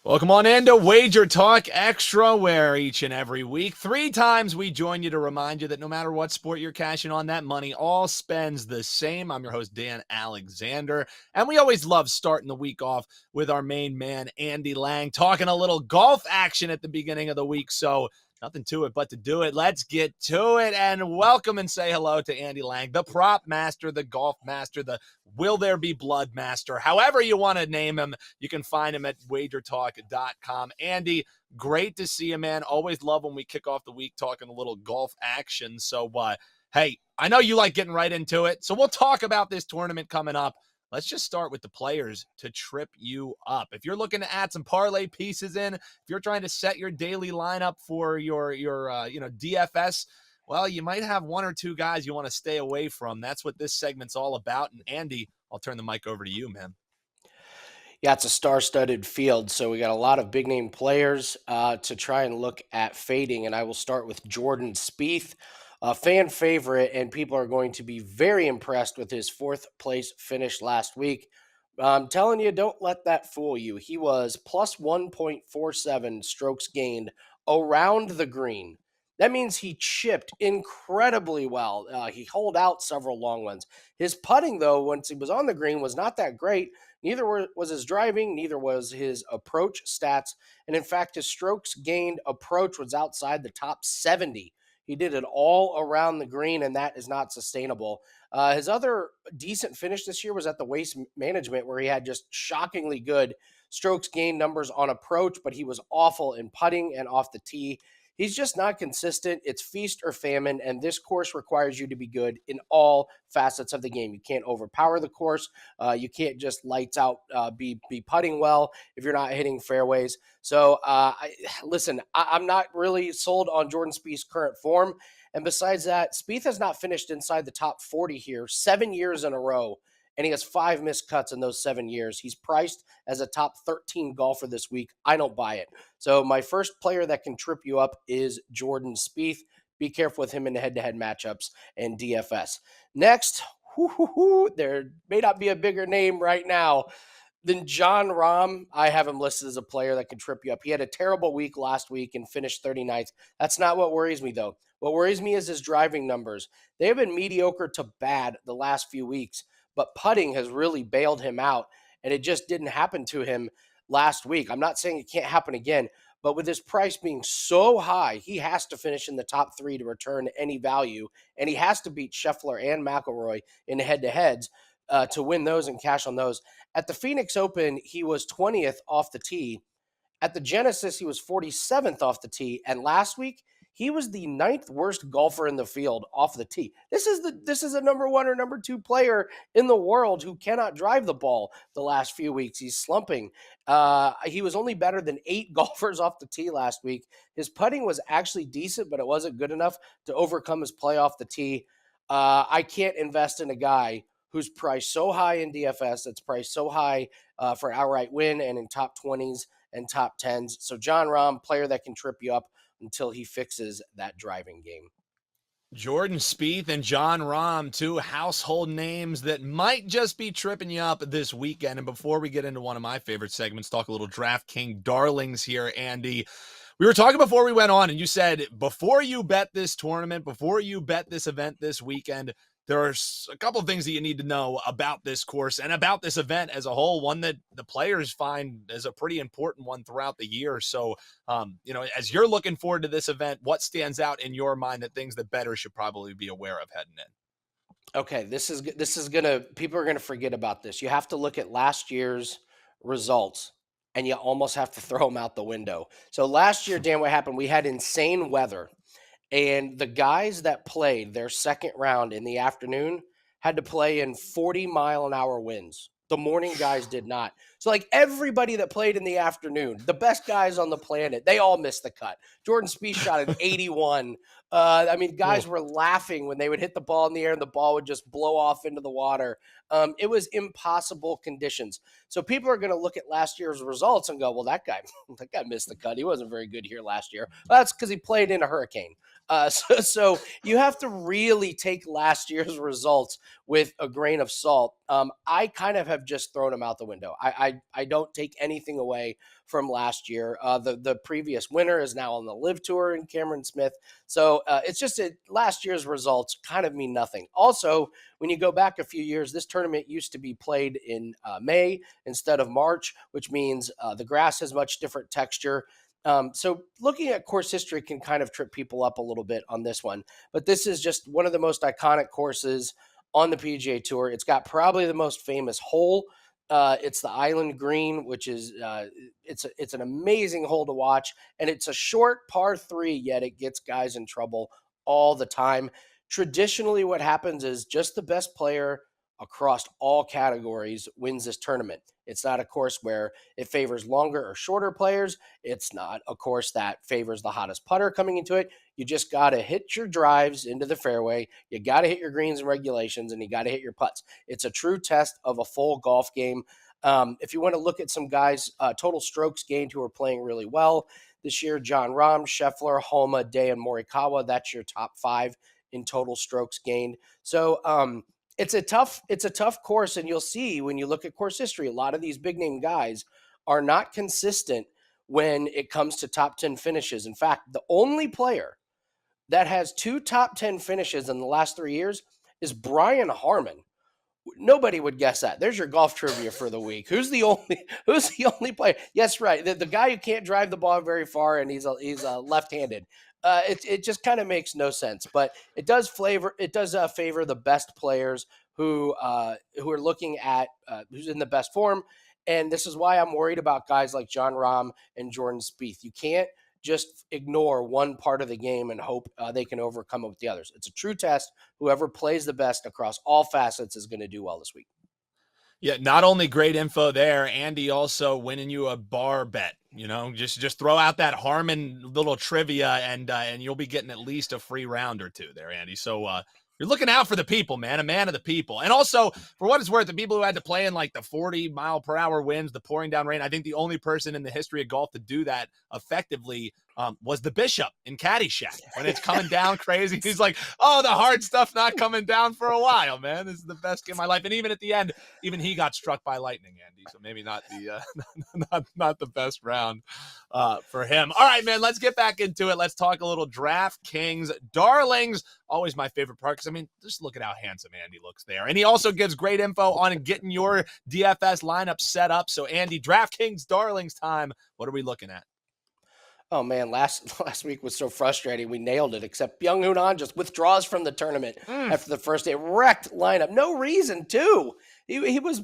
Welcome on into WagerTalk Extra, where each and every week, 3 times we join you to remind you that no matter what sport you're cashing on, that money all spends the same. I'm your host, Dan Alexander, and we always love starting the week off with our main man, Andy Lang, talking a little golf action at the beginning of the week. So nothing to it but to do it. Let's get to it and welcome and say hello to Andy Lang, the prop master, the golf master, the will there be blood master, however you want to name him. You can find him at WagerTalk.com. Andy, great to see you, man. Always love when we kick off the week talking a little golf action. So, hey, I know you like getting right into it, so we'll talk about this tournament coming up. Let's just start with the players to trip you up. If you're looking to add some parlay pieces in, if you're trying to set your daily lineup for your DFS, well, you might have 1 or 2 guys you want to stay away from. That's what this segment's all about. And Andy, I'll turn the mic over to you, man. Yeah, it's a star-studded field, so we got a lot of big-name players to try and look at fading, and I will start with Jordan Spieth, a fan favorite, and people are going to be very impressed with his 4th-place finish last week. I'm telling you, don't let that fool you. He was plus 1.47 strokes gained around the green. That means he chipped incredibly well. He holed out several long ones. His putting, though, once he was on the green, was not that great. Neither was his driving, neither was his approach stats. And in fact, his strokes gained approach was outside the top 70. He did it all around the green, and that is not sustainable. His other decent finish this year was at the Waste Management, where he had just shockingly good strokes gained numbers on approach, but he was awful in putting and off the tee. He's just not consistent. It's feast or famine, and this course requires you to be good in all facets of the game. You can't overpower the course. You can't just lights out be putting well if you're not hitting fairways. So, listen, I'm not really sold on Jordan Spieth's current form. And besides that, Spieth has not finished inside the top 40 here 7 years in a row, and he has 5 missed cuts in those 7 years. He's priced as a top 13 golfer this week. I don't buy it. So my first player that can trip you up is Jordan Spieth. Be careful with him in the head-to-head matchups and DFS. Next, there may not be a bigger name right now than Jon Rahm. I have him listed as a player that can trip you up. He had a terrible week last week and finished 39th. That's not what worries me, though. What worries me is his driving numbers. They have been mediocre to bad the last few weeks, but putting has really bailed him out, and it just didn't happen to him last week. I'm not saying it can't happen again, but with his price being so high, he has to finish in the top 3 to return any value, and he has to beat Scheffler and McIlroy in head-to-heads to win those and cash on those. At the Phoenix Open, he was 20th off the tee. At the Genesis, he was 47th off the tee, and last week, he was the 9th worst golfer in the field off the tee. This is a number 1 or number 2 player in the world who cannot drive the ball the last few weeks. He's slumping. He was only better than 8 golfers off the tee last week. His putting was actually decent, but it wasn't good enough to overcome his play off the tee. I can't invest in a guy who's priced so high in DFS, that's priced so high for outright win and in top 20s and top 10s. So Jon Rahm, player that can trip you up until he fixes that driving game. Jordan Spieth and Jon Rahm, 2 household names that might just be tripping you up this weekend. And before we get into one of my favorite segments, talk a little Draftkings Darlings here, Andy. We were talking before we went on, and you said before you bet this tournament, before you bet this event this weekend, there are a couple of things that you need to know about this course and about this event as a whole, one that the players find as a pretty important one throughout the year. So, as you're looking forward to this event, what stands out in your mind that things that bettors should probably be aware of heading in? Okay, this is gonna, people are gonna forget about this. You have to look at last year's results, and you almost have to throw them out the window. So last year, Dan, what happened? We had insane weather. And the guys that played their second round in the afternoon had to play in 40-mile-an-hour winds. The morning guys did not. So, like, everybody that played in the afternoon, the best guys on the planet, they all missed the cut. Jordan Spieth shot an 81. Guys were laughing when they would hit the ball in the air and the ball would just blow off into the water. It was impossible conditions. So people are going to look at last year's results and go, well, that guy missed the cut. He wasn't very good here last year. Well, that's because he played in a hurricane. So you have to really take last year's results with a grain of salt. I kind of have just thrown them out the window. I I don't take anything away from last year. The previous winner is now on the Live Tour in Cameron Smith. So it's just last year's results kind of mean nothing. Also, when you go back a few years, this tournament used to be played in May instead of March, which means the grass has much different texture. So looking at course history can kind of trip people up a little bit on this one, but this is just one of the most iconic courses on the PGA Tour. It's got probably the most famous hole. It's the Island Green, which is it's an amazing hole to watch, and it's a short par 3, yet it gets guys in trouble all the time. Traditionally, what happens is just the best player across all categories wins this tournament. It's not a course where it favors longer or shorter players. It's not a course that favors the hottest putter coming into it. You just got to hit your drives into the fairway. You got to hit your greens and regulations, and you got to hit your putts. It's a true test of a full golf game. If you want to look at some guys, total strokes gained who are playing really well this year, Jon Rahm, Scheffler, Homa, Day, and Morikawa. That's your top 5 in total strokes gained. So it's a tough course, and you'll see when you look at course history, a lot of these big name guys are not consistent when it comes to top 10 finishes. In fact, the only player that has 2 top 10 finishes in the last 3 years is Brian Harman. Nobody would guess that. There's your golf trivia for the week. Who's the only player? Yes, right. The guy who can't drive the ball very far, and he's left-handed. It just kind of makes no sense. But it does favor the best players who are looking at who's in the best form. And this is why I'm worried about guys like Jon Rahm and Jordan Spieth. You can't just ignore one part of the game and hope they can overcome it with the others. It's a true test. Whoever plays the best across all facets is going to do well this week. Yeah, not only great info there, Andy also winning you a bar bet. Just throw out that Harmon little trivia, and you'll be getting at least a free round or two there, Andy. So you're looking out for the people, man, a man of the people. And also, for what it's worth, the people who had to play in like the 40-mile-per-hour winds, the pouring down rain, I think the only person in the history of golf to do that effectively was the Bishop in Caddyshack. When it's coming down crazy, he's like, oh, the hard stuff not coming down for a while, man. This is the best game of my life. And even at the end, even he got struck by lightning, Andy. So maybe not the not the best round for him. All right, man, let's get back into it. Let's talk a little Draftkings Darlings. Always my favorite part because, just look at how handsome Andy looks there. And he also gives great info on getting your DFS lineup set up. So, Andy, Draftkings Darlings time. What are we looking at? Oh man, last week was so frustrating. We nailed it, except Byung-Hun An just withdraws from the tournament after the first day. Wrecked lineup, no reason to. He was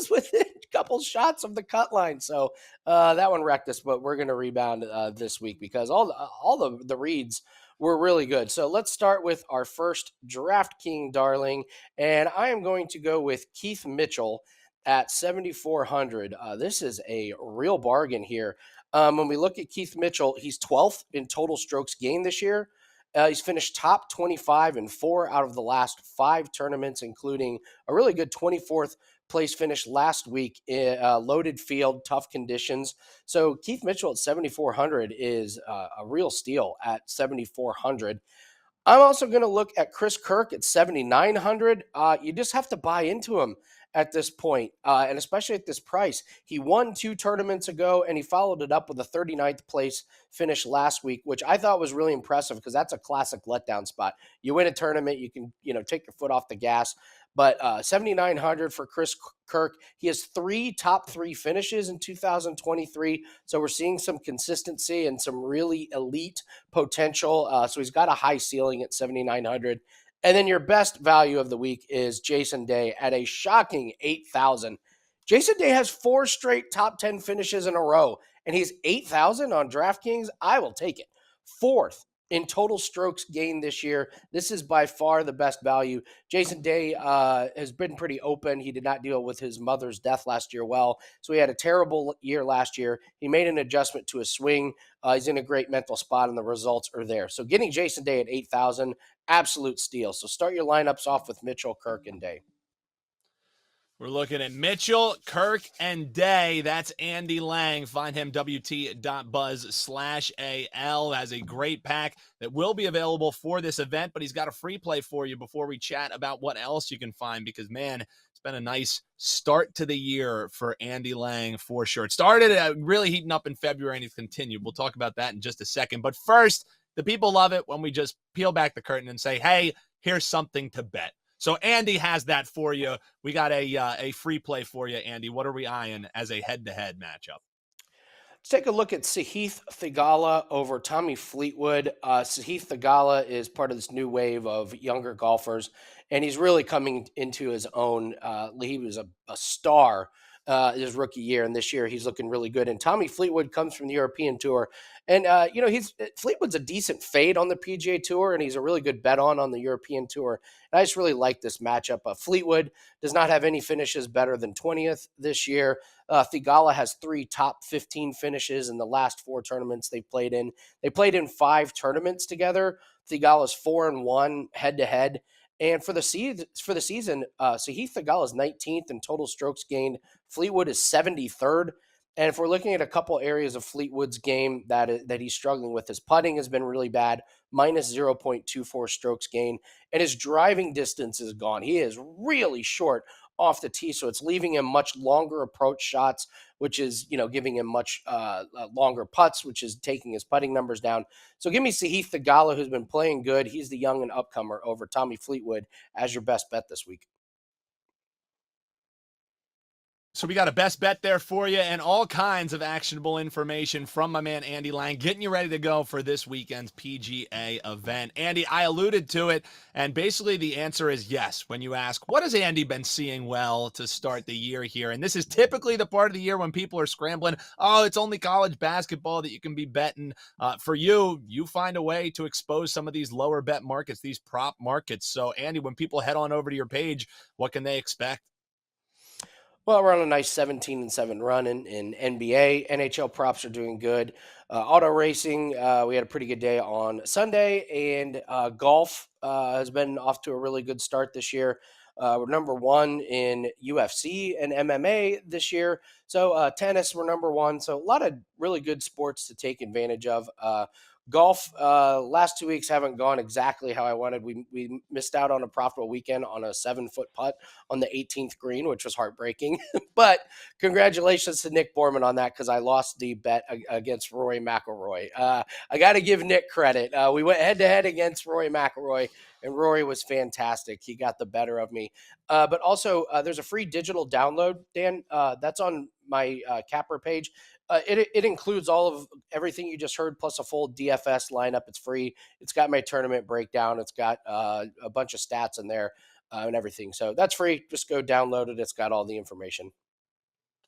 within a couple shots of the cut line, so that one wrecked us. But we're going to rebound this week because all the reads were really good. So let's start with our first DraftKings darling, and I am going to go with Keith Mitchell at 7,400. This is a real bargain here. When we look at Keith Mitchell, he's 12th in total strokes gained this year. He's finished top 25 in 4 out of the last 5 tournaments, including a really good 24th place finish last week in loaded field, tough conditions. So Keith Mitchell at 7,400 is a real steal at 7,400. I'm also going to look at Chris Kirk at 7,900. You just have to buy into him at this point, and especially at this price. He won 2 tournaments ago, and he followed it up with a 39th place finish last week, which I thought was really impressive because that's a classic letdown spot. You win a tournament, you can take your foot off the gas. But 7,900 for Chris Kirk. He has 3 top 3 finishes in 2023. So we're seeing some consistency and some really elite potential. So he's got a high ceiling at 7,900. And then your best value of the week is Jason Day at a shocking 8,000. Jason Day has 4 straight top 10 finishes in a row, and he's 8,000 on DraftKings. I will take it. 4th in total strokes gained this year. This is by far the best value. Jason Day has been pretty open. He did not deal with his mother's death last year well, so he had a terrible year last year. He made an adjustment to his swing. He's in a great mental spot, and the results are there. So getting Jason Day at 8,000, absolute steal. So start your lineups off with Mitchell, Kirk, and Day. We're looking at Mitchell, Kirk, and Day. That's Andy Lang. Find him, wt.buzz/AL. Has a great pack that will be available for this event, but he's got a free play for you before we chat about what else you can find because, man, been a nice start to the year for Andy Lang for sure. It started really heating up in February and it's continued. We'll talk about that in just a second. But first, the people love it when we just peel back the curtain and say, hey, here's something to bet. So Andy has that for you. We got a free play for you, Andy. What are we eyeing as a head-to-head matchup? Let's take a look at Sahith Theegala over Tommy Fleetwood. Sahith Theegala is part of this new wave of younger golfers, and he's really coming into his own. He was a star his rookie year, and this year he's looking really good. And Tommy Fleetwood comes from the European Tour, and Fleetwood's a decent fade on the PGA Tour, and he's a really good bet on the European Tour. And I just really like this matchup. Fleetwood does not have any finishes better than 20th this year. Theegala has 3 top 15 finishes in the last 4 tournaments they played in. They played in 5 tournaments together. Theegala's 4-1 head to head. And for the season, Sahith Theegala is 19th in total strokes gained. Fleetwood is 73rd. And if we're looking at a couple areas of Fleetwood's game that he's struggling with, his putting has been really bad, minus 0.24 strokes gained, and his driving distance is gone. He is really short off the tee, so it's leaving him much longer approach shots, which is, giving him much longer putts, which is taking his putting numbers down. So give me Sahith Theegala, who's been playing good. He's the young and upcomer over Tommy Fleetwood as your best bet this week. So we got a best bet there for you and all kinds of actionable information from my man Andy Lang, getting you ready to go for this weekend's PGA event. Andy, I alluded to it, and basically the answer is yes when you ask, what has Andy been seeing well to start the year here? And this is typically the part of the year when people are scrambling. Oh, it's only college basketball that you can be betting. For you find a way to expose some of these lower bet markets, these prop markets. So, Andy, when people head on over to your page, what can they expect? Well, we're on a nice 17-7 run in NBA. NHL props are doing good. Auto racing, we had a pretty good day on Sunday, and golf has been off to a really good start this year. We're number 1 in UFC and MMA this year. So tennis, we're number 1. So a lot of really good sports to take advantage of. Golf, last 2 weeks haven't gone exactly how I wanted. We missed out on a profitable weekend on a 7-foot putt on the 18th green, which was heartbreaking. But congratulations to Nick Borman on that, because I lost the bet against Rory McIlroy. I got to give Nick credit. We went head-to-head against Rory McIlroy, and Rory was fantastic. He got the better of me. But also, there's a free digital download, Dan. That's on my capper page. It includes all of everything you just heard, plus a full DFS lineup. It's free. It's got my tournament breakdown. It's got a bunch of stats in there and everything. So that's free. Just go download it. It's got all the information.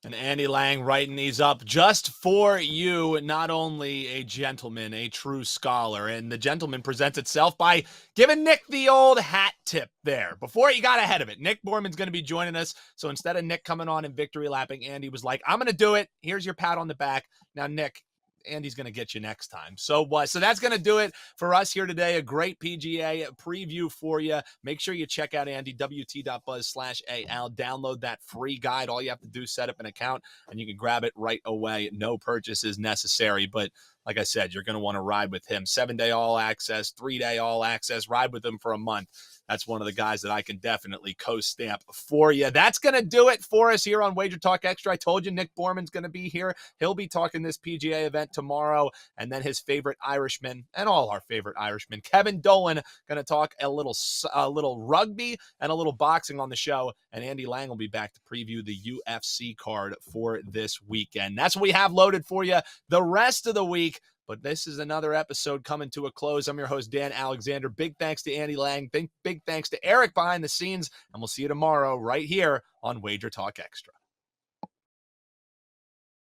And Andy Lang writing these up just for you, not only a gentleman, a true scholar. And the gentleman presents itself by giving Nick the old hat tip there before he got ahead of it. Nick Borman's going to be joining us. So instead of Nick coming on and victory lapping, Andy was like, I'm going to do it. Here's your pat on the back. Now, Nick, Andy's going to get you next time. So that's going to do it for us here today. A great PGA preview for you. Make sure you check out Andy, wt.buzz/AL. Download that free guide. All you have to do is set up an account, and you can grab it right away. No purchase is necessary, but like I said, you're going to want to ride with him. 7-day all access, 3-day all access. Ride with him for a month. That's one of the guys that I can definitely co-stamp for you. That's going to do it for us here on WagerTalk Extra. I told you Nick Borman's going to be here. He'll be talking this PGA event tomorrow, and then his favorite Irishman, and all our favorite Irishmen, Kevin Dolan, going to talk a little rugby and a little boxing on the show, and Andy Lang will be back to preview the UFC card for this weekend. That's what we have loaded for you the rest of the week. But this is another episode coming to a close. I'm your host, Dan Alexander. Big thanks to Andy Lang. Big thanks to Eric behind the scenes. And we'll see you tomorrow right here on WagerTalk Extra.